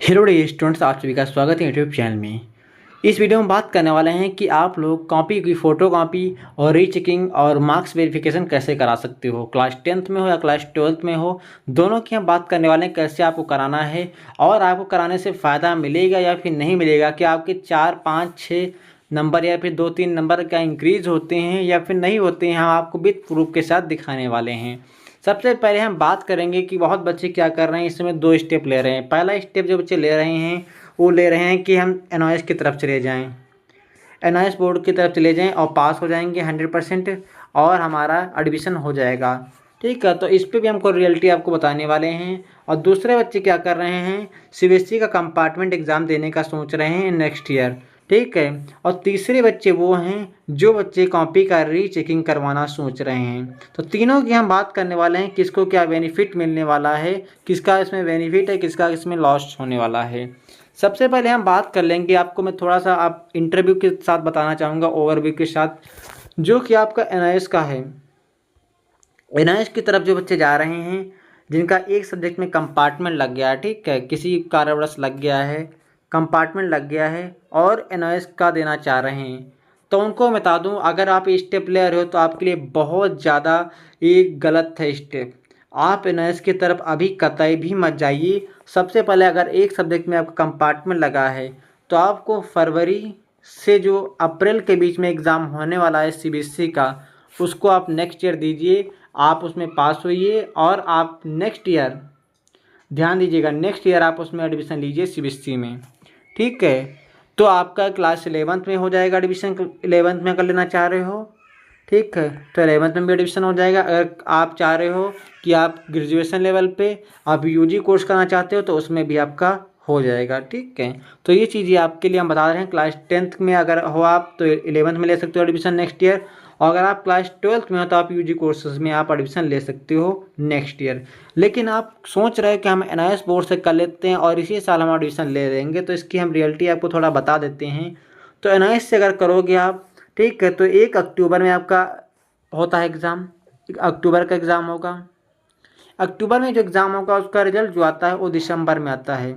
Hello dear students, आप सभी का स्वागत है यूट्यूब चैनल में। इस वीडियो में बात करने वाले हैं कि आप लोग कॉपी की फ़ोटो कॉपी और रीचेकिंग और मार्क्स वेरिफिकेशन कैसे करा सकते हो। क्लास 10th में हो या क्लास 12th में हो, दोनों की हम बात करने वाले हैं कैसे आपको कराना है और आपको कराने से फ़ायदा मिलेगा या फिर नहीं मिलेगा। कि आपके 4, 5, 6 नंबर या फिर 2-3 नंबर का इंक्रीज़ होते हैं या फिर नहीं होते हैं, हम आपको विद प्रूफ के साथ दिखाने वाले हैं। सबसे पहले हम बात करेंगे कि बहुत बच्चे क्या कर रहे हैं, इसमें दो स्टेप ले रहे हैं। पहला स्टेप जो बच्चे ले रहे हैं वो ले रहे हैं कि हम एनओएस की तरफ चले जाएं, एनओएस बोर्ड की तरफ चले जाएं और पास हो जाएंगे 100% और हमारा एडमिशन हो जाएगा। ठीक है, तो इस पे भी हमको रियलिटी आपको बताने वाले हैं। और दूसरे बच्चे क्या कर रहे हैं, सीबीएसई का कंपार्टमेंट एग्ज़ाम देने का सोच रहे हैं नेक्स्ट ईयर। ठीक है, और तीसरे बच्चे वो हैं जो बच्चे कॉपी का रीचेकिंग करवाना सोच रहे हैं। तो तीनों की हम बात करने वाले हैं, किसको क्या बेनिफिट मिलने वाला है, किसका इसमें बेनिफिट है, किसका इसमें लॉस होने वाला है। सबसे पहले हम बात कर लेंगे, आपको मैं थोड़ा सा आप इंटरव्यू के साथ बताना चाहूँगा, ओवरव्यू के साथ, जो कि आपका एनआईएस का है। एनआईएस की तरफ जो बच्चे जा रहे हैं जिनका एक सब्जेक्ट में कंपार्टमेंट लग गया है, ठीक है, किसी कारणवश लग गया है, कंपार्टमेंट लग गया है और एनआईएस का देना चाह रहे हैं, तो उनको मैं बता दूं, अगर आप स्टेप ले रहे हो तो आपके लिए बहुत ज़्यादा एक गलत है स्टेप। आप एनआईएस की तरफ अभी कतई भी मत जाइए। सबसे पहले अगर एक सब्जेक्ट में आपका कंपार्टमेंट लगा है तो आपको फरवरी से जो अप्रैल के बीच में एग्ज़ाम होने वाला है सीबीएसई का, उसको आप नेक्स्ट ईयर दीजिए। आप उसमें पास होइए और आप नेक्स्ट ईयर, ध्यान दीजिएगा, नेक्स्ट ईयर आप उसमें एडमिशन लीजिए सीबीएसई में। ठीक है, तो आपका क्लास 11th में हो जाएगा एडमिशन। 11th में कर लेना चाह रहे हो, ठीक है, तो 11th में भी एडमिशन हो जाएगा। अगर आप चाह रहे हो कि आप ग्रेजुएशन लेवल पे आप यूजी कोर्स करना चाहते हो तो उसमें भी आपका हो जाएगा। ठीक है, तो ये चीज़ें आपके लिए हम बता रहे हैं। क्लास 10th में अगर हो आप तो 11th में ले सकते हो एडमिशन नेक्स्ट ईयर, और अगर आप क्लास 12th में हो तो आप यूजी कोर्सेज में आप एडमिशन ले सकते हो नेक्स्ट ईयर। लेकिन आप सोच रहे हो कि हम एनआईएस बोर्ड से कर लेते हैं और इसी साल हम एडमिशन ले लेंगे, तो इसकी हम रियलिटी आपको थोड़ा बता देते हैं। तो एनआईएस से अगर करोगे आप, ठीक है, तो 1 अक्टूबर में आपका होता है एग्ज़ाम, अक्टूबर का एग्ज़ाम होगा। अक्टूबर में जो एग्ज़ाम होगा उसका रिजल्ट जो आता है वो दिसंबर में आता है।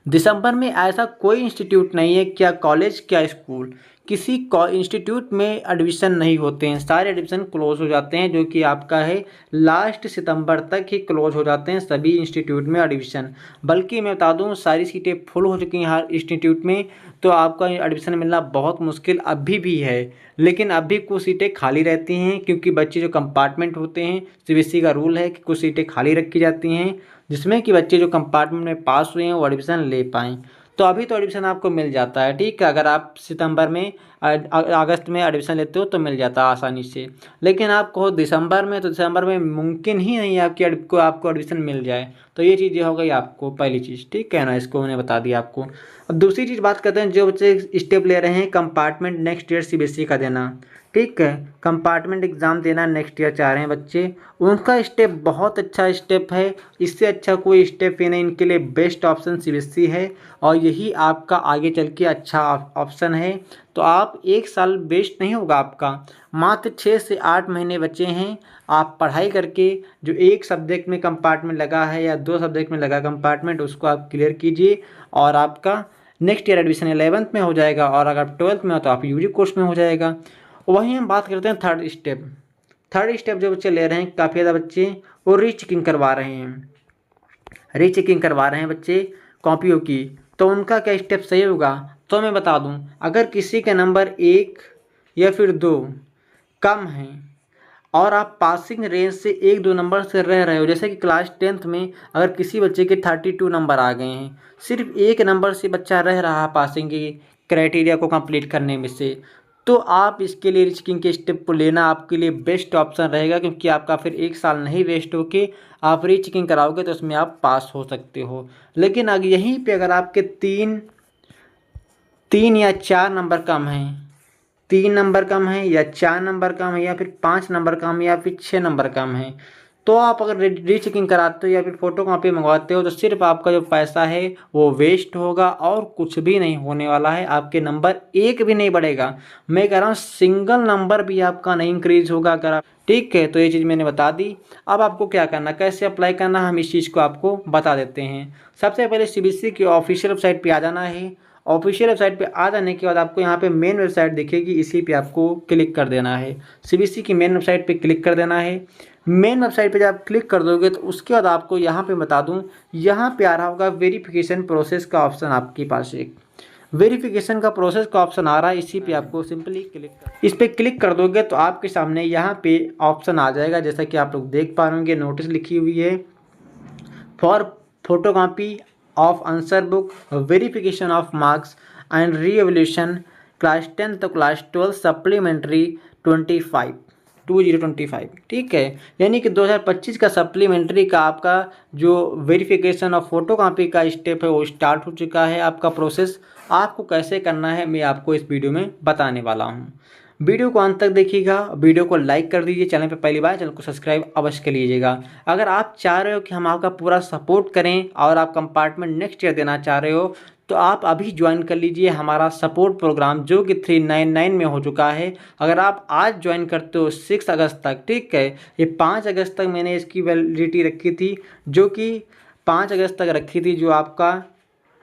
दिसंबर में ऐसा कोई इंस्टीट्यूट नहीं है, क्या कॉलेज क्या स्कूल, किसी इंस्टीट्यूट में एडमिशन नहीं होते हैं, सारे एडमिशन क्लोज हो जाते हैं, जो कि आपका है लास्ट सितंबर तक ही क्लोज हो जाते हैं सभी इंस्टीट्यूट में एडमिशन। बल्कि मैं बता दूं सारी सीटें फुल हो चुकी हैं हर इंस्टीट्यूट में, तो आपका एडमिशन मिलना बहुत मुश्किल अभी भी है। लेकिन अभी कुछ सीटें खाली रहती हैं, क्योंकि बच्चे जो कंपार्टमेंट होते हैं, सीबीएसई का रूल है कि कुछ सीटें खाली रखी जाती हैं जिसमें कि बच्चे जो कंपार्टमेंट में पास हुए हैं वो एडमिशन ले पाएँ। तो अभी तो एडमिशन आपको मिल जाता है, ठीक है, अगर आप सितंबर में अगस्त में एडमिशन लेते हो तो मिल जाता है आसानी से। लेकिन आप कहो दिसंबर में, तो दिसंबर में मुमकिन ही नहीं है आपको एडमिशन मिल जाए। तो ये चीज़ें हो गई आपको पहली चीज़, ठीक है ना, इसको मैंने बता दिया आपको। अब दूसरी चीज़ बात करते हैं, जो बच्चे स्टेप ले रहे हैं कंपार्टमेंट नेक्स्ट ईयर सीबीएसई का देना, ठीक है, कंपार्टमेंट एग्ज़ाम देना नेक्स्ट ईयर चाह रहे हैं बच्चे, उनका स्टेप बहुत अच्छा स्टेप है। इससे अच्छा कोई स्टेप ही नहीं, इनके लिए बेस्ट ऑप्शन सीबीएसई है और यही आपका आगे चल के अच्छा ऑप्शन है। तो आप एक साल वेस्ट नहीं होगा आपका, मात्र 6 से 8 महीने बचे हैं। आप पढ़ाई करके जो एक सब्जेक्ट में कंपार्टमेंट लगा है या 2 सब्जेक्ट में लगा कंपार्टमेंट, उसको आप क्लियर कीजिए और आपका नेक्स्ट ईयर एडमिशन 11th में हो जाएगा, और अगर 12th में हो तो आप यूजी कोर्स में हो जाएगा। वहीं हम बात करते हैं थर्ड स्टेप। थर्ड स्टेप जो बच्चे ले रहे हैं, काफ़ी ज़्यादा बच्चे वो रीचेकिंग करवा रहे हैं, रीचेकिंग करवा रहे हैं बच्चे कॉपियों की। तो उनका क्या स्टेप सही होगा, तो मैं बता दूं, अगर किसी के नंबर 1 या फिर 2 कम हैं और आप पासिंग रेंज से 1-2 नंबर से रह रहे हो, जैसे कि क्लास 10th में अगर किसी बच्चे के 32 नंबर आ गए हैं, सिर्फ 1 नंबर से बच्चा रह रहा है पासिंग की क्राइटेरिया को कंप्लीट करने में से, तो आप इसके लिए रीचेकिंग के स्टेप को लेना आपके लिए बेस्ट ऑप्शन रहेगा। क्योंकि आपका फिर 1 साल नहीं वेस्ट होके आप रीचेकिंग कराओगे तो उसमें आप पास हो सकते हो। लेकिन अगर यहीं पे अगर आपके 3 या 4 नंबर कम हैं, 3 नंबर कम है या 4 नंबर कम है या फिर 5 नंबर कम है या फिर 6 नंबर कम है, तो आप अगर रीचेकिंग कराते हो या फिर फ़ोटो कॉपी मंगवाते हो तो सिर्फ आपका जो पैसा है वो वेस्ट होगा और कुछ भी नहीं होने वाला है। आपके नंबर एक भी नहीं बढ़ेगा, मैं कह रहा हूँ सिंगल नंबर भी आपका नहीं इंक्रीज होगा अगर आप, ठीक है। तो ये चीज़ मैंने बता दी। अब आपको क्या करना, कैसे अप्लाई करना, हम इस चीज़ को आपको बता देते हैं। सबसे पहले सीबीएसई की ऑफिशियल वेबसाइट पे आ जाना है। ऑफिशियल वेबसाइट पे आ जाने के बाद आपको यहाँ पे मेन वेबसाइट दिखेगी, इसी पे आपको क्लिक कर देना है। सीबीएसई की मेन वेबसाइट पे क्लिक कर देना है। मेन वेबसाइट पे जब आप क्लिक कर दोगे तो उसके बाद आपको यहाँ पे बता दूँ, यहाँ पे आ रहा होगा वेरिफिकेशन प्रोसेस का ऑप्शन। आपके पास एक वेरिफिकेशन का प्रोसेस का ऑप्शन आ रहा है, इसी पे आपको सिंपली इस पर क्लिक कर दोगे तो आपके सामने यहाँ पे ऑप्शन आ जाएगा। जैसा कि आप लोग देख पा रहे होंगे, नोटिस लिखी हुई है, for photocopy of answer book, verification of marks and revaluation class 10 तो क्लास 12 सप्लीमेंट्री 2025, ठीक है। यानी कि 2025 का सप्लीमेंट्री का आपका जो वेरिफिकेशन ऑफ फोटो कॉपी का स्टेप है वो स्टार्ट हो चुका है। आपका प्रोसेस आपको कैसे करना है मैं आपको इस वीडियो में बताने वाला हूँ। वीडियो को अंत तक देखिएगा, वीडियो को लाइक कर दीजिए, चैनल पर पहली बार चैनल को सब्सक्राइब अवश्य कर लीजिएगा। अगर आप चाह रहे हो कि हम आपका पूरा सपोर्ट करें और आप कंपार्टमेंट नेक्स्ट ईयर देना चाह रहे हो तो आप अभी ज्वाइन कर लीजिए हमारा सपोर्ट प्रोग्राम, जो कि 399 में हो चुका है। अगर आप आज ज्वाइन करते हो 6 अगस्त तक, ठीक है, ये 5 अगस्त तक मैंने इसकी वैलिडिटी रखी थी, जो कि 5 अगस्त तक रखी थी, जो आपका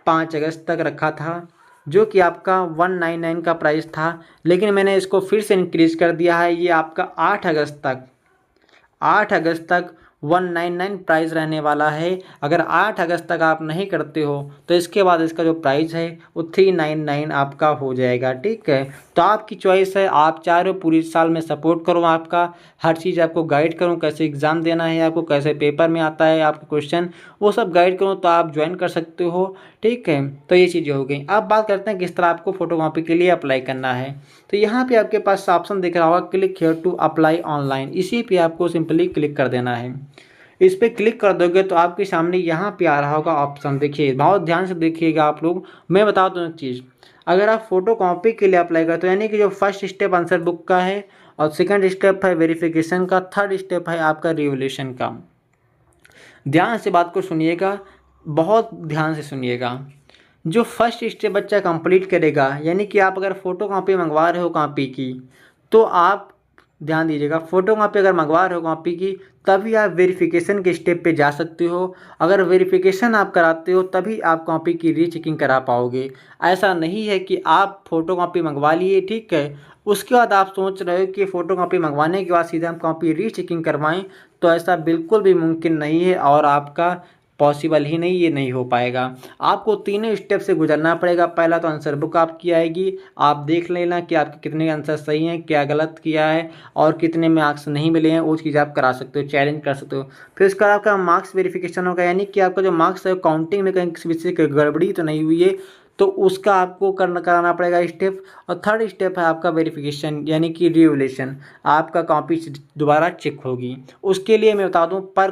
5 अगस्त तक रखा था, जो कि आपका 199 का प्राइस था। लेकिन मैंने इसको फिर से इंक्रीज़ कर दिया है, ये आपका 8 अगस्त तक 199 प्राइस रहने वाला है। अगर 8 अगस्त तक आप नहीं करते हो तो इसके बाद इसका जो प्राइस है वो 399 आपका हो जाएगा, ठीक है। तो आपकी चॉइस है, आप चाह रहे हो पूरी साल में सपोर्ट करूँ, आपका हर चीज़ आपको गाइड करूँ, कैसे एग्ज़ाम देना है आपको, कैसे पेपर में आता है आपका क्वेश्चन, वो सब गाइड करूँ, तो आप ज्वाइन कर सकते हो, ठीक है। तो ये चीज़ें हो गई। अब बात करते हैं किस तरह आपको फोटोकॉपी के लिए अप्लाई करना है। तो यहाँ पे आपके पास ऑप्शन दिख रहा होगा click here to apply online, इसी पे आपको सिंपली क्लिक कर देना है। इस पर क्लिक कर दोगे तो आपके सामने यहाँ पे आ रहा होगा ऑप्शन, देखिए बहुत ध्यान से देखिएगा आप लोग। मैं बता दूँ एक चीज़, अगर आप फोटो कॉपी के लिए अप्लाई करते हो, यानी कि जो फर्स्ट स्टेप आंसर बुक का है और सेकंड स्टेप है वेरिफिकेशन का, थर्ड स्टेप है आपका रिवोल्यूशन का। ध्यान से बात को सुनिएगा, बहुत ध्यान से सुनिएगा। जो फर्स्ट स्टेप बच्चा कंप्लीट करेगा, यानी कि आप अगर फ़ोटो कॉपी मंगवा रहे हो कॉपी की, तो आप ध्यान दीजिएगा, फ़ोटो कॉपी अगर मंगवा रहे हो कॉपी की तभी आप वेरिफिकेशन के स्टेप पे जा सकते हो। अगर वेरिफिकेशन आप कराते हो तभी आप कॉपी की रीचेकिंग करा पाओगे। ऐसा नहीं है कि आप फ़ोटो कॉपी मंगवा लिए, ठीक है, उसके बाद आप सोच रहे हो कि फ़ोटो कॉपी मंगवाने के बाद सीधा हम कॉपी रीचेकिंग करवाएं, तो ऐसा बिल्कुल भी मुमकिन नहीं है और आपका पॉसिबल ही नहीं, ये नहीं हो पाएगा। आपको तीनों स्टेप से गुजरना पड़ेगा। पहला तो आंसर बुक आपकी आएगी, आप देख लेना कि आपके कितने आंसर सही हैं, क्या गलत किया है और कितने मार्क्स नहीं मिले हैं, वो चीज़ आप करा सकते हो, चैलेंज कर सकते हो। फिर उसका आपका मार्क्स वेरिफिकेशन होगा, यानी कि आपका जो मार्क्स है काउंटिंग में कहीं किसी से गड़बड़ी तो नहीं हुई है, तो उसका आपको कराना पड़ेगा स्टेप। और थर्ड स्टेप है आपका वेरिफिकेशन, यानी कि रिवोल्यूशन, आपका कॉपी दोबारा चेक होगी। उसके लिए मैं बता दूँ, पर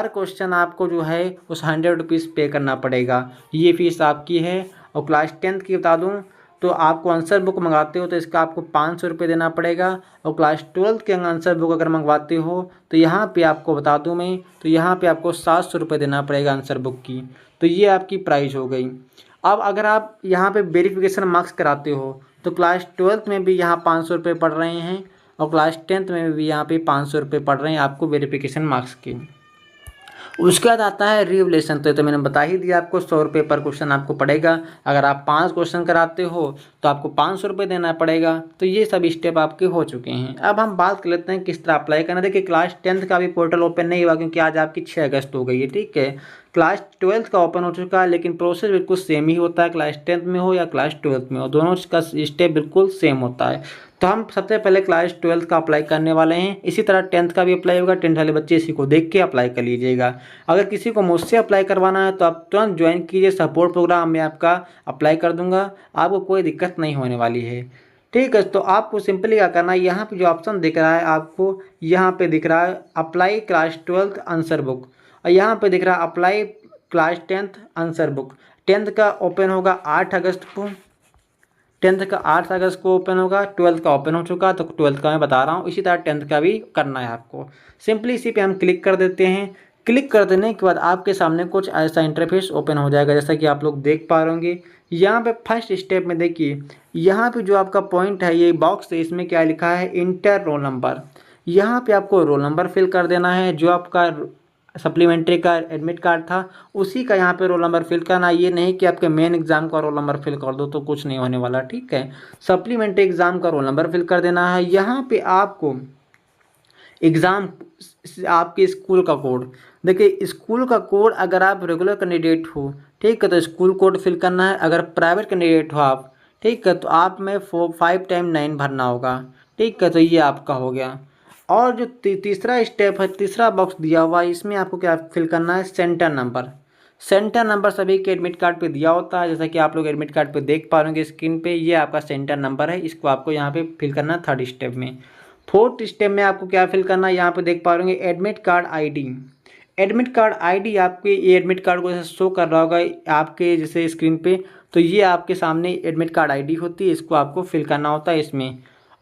क्वेश्चन आपको जो है उस 100 रुपीज़ पे करना पड़ेगा, ये फीस आपकी है। और क्लास 10th की बता दूं तो आपको आंसर बुक मंगाते हो तो इसका आपको 500 रुपये देना पड़ेगा। और क्लास 12th के आंसर बुक अगर मंगवाते हो तो यहाँ पे आपको बता दूं मैं, तो यहाँ पे आपको 700 रुपये देना पड़ेगा आंसर बुक की। तो ये आपकी प्राइस हो गई। अब अगर आप यहाँ पे वेरिफिकेशन मार्क्स कराते हो तो क्लास 12th में भी यहाँ 500 रुपये पड़ रहे हैं और क्लास 10th में भी यहाँ पे 500 रुपये पड़ रहे हैं आपको वेरिफिकेशन मार्क्स के। उसके बाद आता है रिवोल्यूशन, तो मैंने बता ही दिया आपको 100 रुपये पर क्वेश्चन आपको पड़ेगा। अगर आप 5 क्वेश्चन कराते हो तो आपको 500 रुपये देना पड़ेगा। तो ये सब स्टेप आपके हो चुके हैं। अब हम बात कर लेते हैं किस तरह अप्लाई करना। देखिए क्लास 10th का भी पोर्टल ओपन नहीं हुआ क्योंकि आज आपकी 6 अगस्त हो गई है, ठीक है। क्लास 12th का ओपन हो चुका है, लेकिन प्रोसेस बिल्कुल सेम ही होता है, क्लास 10th में हो या क्लास 12th में हो, दोनों का स्टेप बिल्कुल सेम होता है। तो हम सबसे पहले क्लास 12th का अप्लाई करने वाले हैं। इसी तरह 10th का भी अप्लाई होगा, 10th वाले बच्चे इसी को देख के अप्लाई कर लीजिएगा। अगर किसी को मुझसे अप्लाई करवाना है तो आप तुरंत ज्वाइन कीजिए सपोर्ट प्रोग्राम, मैं आपका अप्लाई कर दूंगा, आपको कोई दिक्कत नहीं होने वाली है, ठीक है। तो आपको सिंपली क्या करना है, यहाँ पे जो ऑप्शन दिख रहा है आपको, यहाँ पे दिख रहा है apply class 12th answer book, और यहाँ पे दिख रहा है apply class 10th answer book. 10th का ओपन होगा 8 अगस्त को, 10th का 8 अगस्त को ओपन होगा, 12th का ओपन हो चुका, तो 12th का मैं बता रहा हूँ। इसी तरह 10th का भी करना है आपको। सिंपली इसी पे हम क्लिक कर देते हैं। क्लिक कर देने के बाद आपके सामने कुछ ऐसा इंटरफेस ओपन हो जाएगा, जैसा कि आप लोग देख पा रहे होंगे। यहाँ पे फर्स्ट स्टेप में देखिए, यहाँ पे जो आपका पॉइंट है, ये बॉक्स है, इसमें क्या लिखा है, इंटर रोल नंबर। यहाँ पे आपको रोल नंबर फिल कर देना है। जो आपका सप्लीमेंट्री का एडमिट कार्ड था उसी का यहाँ पे रोल नंबर फिल करना। ये नहीं कि आपके मेन एग्ज़ाम का रोल नंबर फिल कर दो तो कुछ नहीं होने वाला, ठीक है। सप्लीमेंट्री एग्ज़ाम का रोल नंबर फिल कर देना है। यहाँ पे आपको एग्ज़ाम आपके स्कूल का कोड, देखिए स्कूल का कोड, अगर आप रेगुलर कैंडिडेट हो, ठीक है, तो स्कूल कोड फिल करना है। अगर प्राइवेट कैंडिडेट हो आप, ठीक है, तो आप में 5 टाइम 9 भरना होगा, ठीक है, तो ये आपका हो गया। और जो तीसरा स्टेप है, तीसरा बॉक्स दिया हुआ है, इसमें आपको क्या फिल करना है, सेंटर नंबर। सेंटर नंबर सभी के एडमिट कार्ड पे दिया होता है, जैसा कि आप लोग एडमिट कार्ड पे देख पा रहे स्क्रीन पे, ये आपका सेंटर नंबर है। इसको आपको यहाँ पे फिल करना है थर्ड स्टेप में। फोर्थ स्टेप में आपको क्या फिल करना है, यहाँ पे देख पा रहे admit card ID. Admit card ID आपके ये एडमिट कार्ड को जैसे शो कर रहा होगा आपके जैसे स्क्रीन पे, तो ये आपके सामने एडमिट कार्ड आईडी होती है, इसको आपको फिल करना होता है इसमें।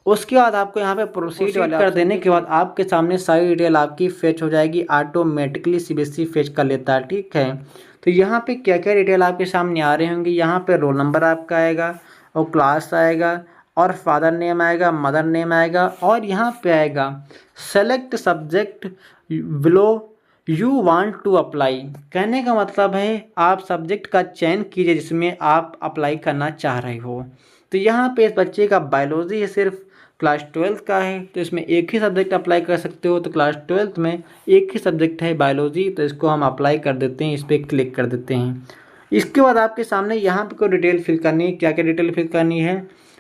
उसके बाद आपको यहाँ पे प्रोसीड कर देने के बाद आपके सामने सारी डिटेल आपकी फेच हो जाएगी, ऑटोमेटिकली सीबीएसई फेच कर लेता है, ठीक है। तो यहाँ पे क्या क्या डिटेल आपके सामने आ रहे होंगे, यहाँ पे रोल नंबर आपका आएगा और क्लास आएगा और फादर नेम आएगा, मदर नेम आएगा, और यहाँ पे आएगा select subject below you want to apply. कहने का मतलब है आप सब्जेक्ट का चयन कीजिए जिसमें आप अप्लाई करना चाह रहे हो। तो यहाँ पे इस बच्चे का बायोलॉजी है, सिर्फ क्लास 12th का है, तो इसमें एक ही सब्जेक्ट अप्लाई कर सकते हो। तो क्लास 12th में एक ही सब्जेक्ट है बायोलॉजी, तो इसको हम अप्लाई कर देते हैं, इस पर क्लिक कर देते हैं। इसके बाद आपके सामने यहाँ पे कोई डिटेल फिल करनी है। क्या क्या डिटेल फिल करनी है,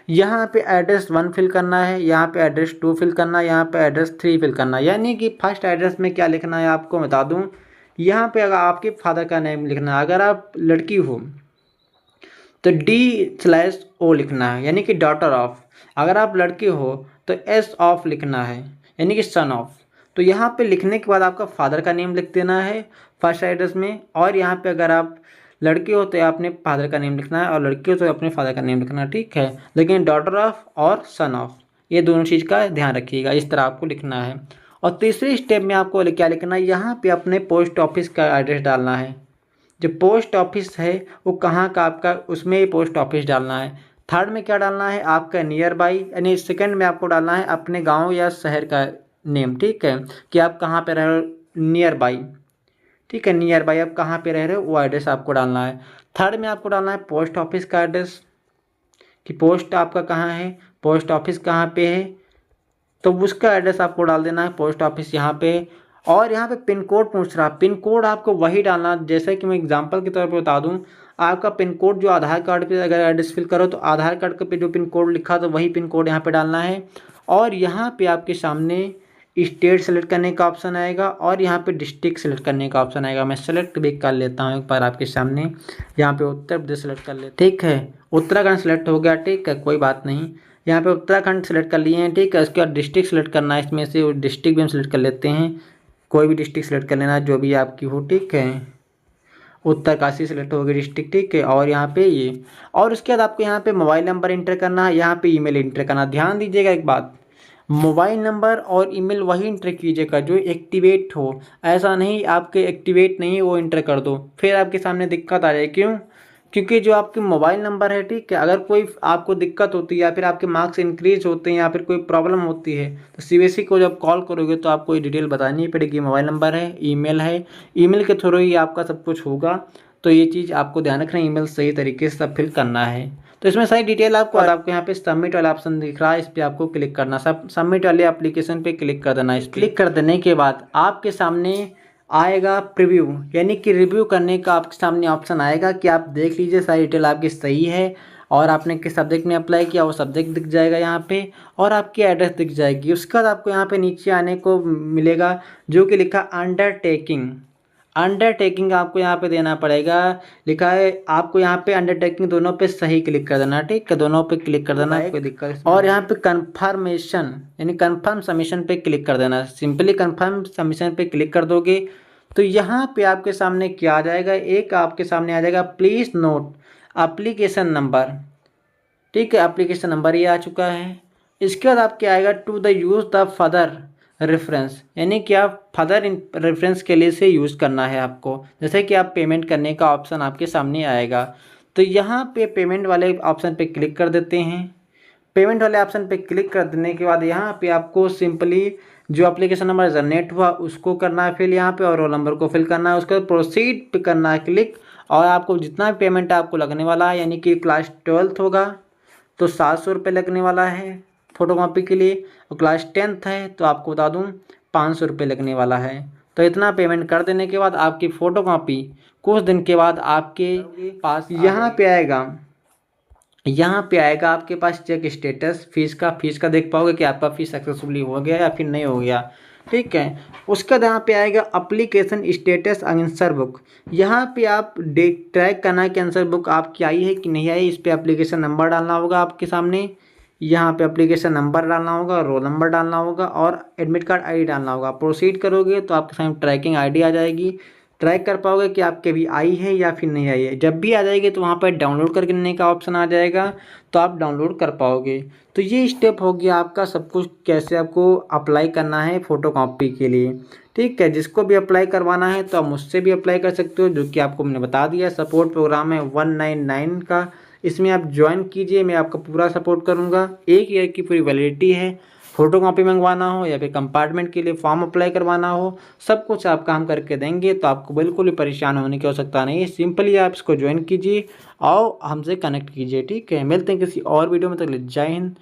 यहाँ पे एड्रेस 1 फिल करना है, यहाँ पे एड्रेस 2 फिल करना है, यहाँ पे एड्रेस 3 फिल करना है। यानी कि फर्स्ट एड्रेस में क्या लिखना है आपको बता दूँ, यहाँ पे अगर आपके फादर का नेम लिखना है, अगर आप लड़की हो तो D/O लिखना है, यानी कि डॉटर ऑफ। अगर आप लड़के हो तो S ऑफ लिखना है, यानी कि सन ऑफ। तो यहाँ पे लिखने के बाद आपका फादर का नेम लिख देना है फर्स्ट एड्रेस में, और यहाँ पे अगर आप लड़के हो तो आपने फादर का नेम लिखना है, और लड़की हो तो अपने फादर का नेम लिखना है, ठीक है। लेकिन डॉटर ऑफ और सन ऑफ, ये दोनों चीज़ का ध्यान रखिएगा, इस तरह आपको लिखना है। और तीसरे स्टेप में आपको क्या लिखना है, यहाँ पे अपने पोस्ट ऑफिस का एड्रेस डालना है। जो पोस्ट ऑफिस है वो कहाँ का आपका, उसमें पोस्ट ऑफिस डालना है। थर्ड में क्या डालना है, आपका नियर बाई, यानी सेकंड में आपको डालना है अपने गांव या शहर का नेम, ठीक है, कि आप कहाँ पे रह रहे हो, नियर बाई, ठीक है, नियर बाई आप कहाँ पे रह रहे हो वो एड्रेस आपको डालना है। थर्ड में आपको डालना है पोस्ट ऑफिस का एड्रेस, कि पोस्ट आपका कहाँ है, पोस्ट ऑफिस कहाँ पे है, तो उसका एड्रेस आपको डाल देना है, पोस्ट ऑफिस यहाँ पे। और यहाँ पे पिन कोड पूछ रहा है, पिन कोड आपको वही डालना, जैसे कि मैं एग्जांपल के तौर पे बता दूं, आपका पिन कोड जो आधार कार्ड पे अगर एड्रेस फिल करो तो आधार कार्ड पे जो पिन कोड लिखा तो वही पिन कोड यहाँ पे डालना है। और यहाँ पे आपके सामने स्टेट सेलेक्ट करने का ऑप्शन आएगा, और यहाँ पे डिस्ट्रिक्ट सेलेक्ट करने का ऑप्शन आएगा। मैं सेलेक्ट भी कर लेता हूँ एक बार आपके सामने, यहाँ पे उत्तर प्रदेश सेलेक्ट कर लेते, ठीक है, उत्तराखंड सेलेक्ट हो गया, ठीक है, कोई बात नहीं। यहाँ पे उत्तराखंड सेलेक्ट कर लिए हैं, ठीक है। उसके बाद डिस्ट्रिक्ट सेलेक्ट करना है, इसमें से डिस्ट्रिक्ट भी हम सेलेक्ट कर लेते हैं, कोई भी डिस्ट्रिक्ट सेलेक्ट कर लेना जो भी आपकी हो, ठीक है। उत्तरकाशी सेलेक्ट हो गई डिस्ट्रिक्ट, ठीक है। और यहाँ पे ये, और उसके बाद आपको यहाँ पे मोबाइल नंबर इंटर करना है, यहाँ पे ईमेल इंटर करना। ध्यान दीजिएगा एक बात, मोबाइल नंबर और ईमेल वही इंटर कीजिएगा जो एक्टिवेट हो, ऐसा नहीं आपके एक्टिवेट नहीं वो इंटर कर दो, फिर आपके सामने दिक्कत आ जाए। क्यों, क्योंकि जो आपके मोबाइल नंबर है, ठीक है, अगर कोई आपको दिक्कत होती है या फिर आपके मार्क्स इंक्रीज होते हैं या फिर कोई प्रॉब्लम होती है तो सीबीएसई को जब कॉल करोगे तो आपको ये डिटेल बतानी पड़ेगी, मोबाइल नंबर है, ईमेल है, ईमेल के थ्रू ही आपका सब कुछ होगा। तो ये चीज़ आपको ध्यान रखना है, ईमेल सही तरीके से सब फिल करना है। तो इसमें सारी डिटेल आपको यहाँ पे सबमिट वाला ऑप्शन दिख रहा है, इस पर आपको क्लिक करना, सब सबमिट वाले एप्लीकेशन पे क्लिक कर देना। इस क्लिक कर देने के बाद आपके सामने आएगा प्रीव्यू, यानी कि रिव्यू करने का आपके सामने ऑप्शन आएगा कि आप देख लीजिए सारी डिटेल आपकी सही है और आपने किस सब्जेक्ट में अप्लाई किया वो सब्जेक्ट दिख जाएगा यहाँ पे, और आपकी एड्रेस दिख जाएगी। उसके बाद आपको यहाँ पे नीचे आने को मिलेगा जो कि लिखा अंडरटेकिंग। अंडरटेकिंग आपको यहाँ पे देना पड़ेगा, लिखा है आपको यहाँ पे अंडरटेकिंग दोनों पे सही क्लिक कर देना, ठीक है, दोनों पे क्लिक कर देना, कोई दिक्कत। और यहाँ पे कंफर्मेशन यानी कंफर्म सबमिशन पे क्लिक कर देना। सिंपली कंफर्म सबमिशन पे क्लिक कर दोगे तो यहाँ पे आपके सामने क्या आ जाएगा, एक आपके सामने आ जाएगा प्लीज़ नोट एप्लीकेशन नंबर, ठीक है, एप्लीकेशन नंबर ये आ चुका है। इसके बाद आपके आएगा to the use the further reference, यानी कि आप फर्दर रेफरेंस के लिए से यूज़ करना है आपको। जैसे कि आप पेमेंट करने का ऑप्शन आपके सामने आएगा, तो यहाँ पे पेमेंट वाले ऑप्शन पे क्लिक कर देते हैं। पेमेंट वाले ऑप्शन पे क्लिक कर देने के बाद यहाँ पे आपको सिंपली जो एप्लीकेशन नंबर जनरेट हुआ उसको करना है फिल यहाँ पे, और रोल नंबर को फिल करना है। उसके बाद प्रोसीड पे करना है क्लिक, और आपको जितना भी पेमेंट आपको लगने वाला है, यानी कि क्लास 12th होगा तो 700 रुपये लगने वाला है फ़ोटोकॉपी के लिए, और क्लास 10th है तो आपको बता दूँ 500 रुपये लगने वाला है। तो इतना पेमेंट कर देने के बाद आपकी फ़ोटोकॉपी कुछ दिन के बाद आपके पास यहाँ पे आएगा। यहाँ पे आएगा आपके पास चेक स्टेटस फीस का देख पाओगे कि आपका फीस सक्सेसफुली हो गया या फिर नहीं हो गया। ठीक है, उसके बाद यहाँ पे आएगा अप्लीकेशन स्टेटस आंसर बुक। यहाँ पे आप ट्रैक करना है कि आंसर बुक आपकी आई है कि नहीं आई। इस पर एप्लीकेशन नंबर डालना होगा आपके सामने, यहाँ पे एप्लीकेशन नंबर डालना होगा, रोल नंबर डालना होगा और एडमिट कार्ड आईडी डालना होगा। प्रोसीड करोगे तो आपके सामने ट्रैकिंग आईडी आ जाएगी, ट्रैक कर पाओगे कि आपके भी आई है या फिर नहीं आई है। जब भी आ जाएगी तो वहाँ पर डाउनलोड करने का ऑप्शन आ जाएगा, तो आप डाउनलोड कर पाओगे। तो ये स्टेप हो गया आपका सब कुछ, कैसे आपको अप्लाई करना है फ़ोटोकॉपी के लिए। ठीक है, जिसको भी अप्लाई करवाना है तो आप मुझसे भी अप्लाई कर सकते हो, जो कि आपको मैंने बता दिया। सपोर्ट प्रोग्राम है 199 का, इसमें आप ज्वाइन कीजिए, मैं आपका पूरा सपोर्ट करूँगा। 1 ईयर की पूरी वैलिडिटी है। फ़ोटोकॉपी मंगवाना हो या फिर कंपार्टमेंट के लिए फॉर्म अप्लाई करवाना हो, सब कुछ आप काम करके देंगे, तो आपको बिल्कुल भी परेशान होने की आवश्यकता नहीं है। सिंपली आप इसको ज्वाइन कीजिए और हमसे कनेक्ट कीजिए। ठीक है, मिलते हैं किसी और वीडियो में, तक जय हिंद,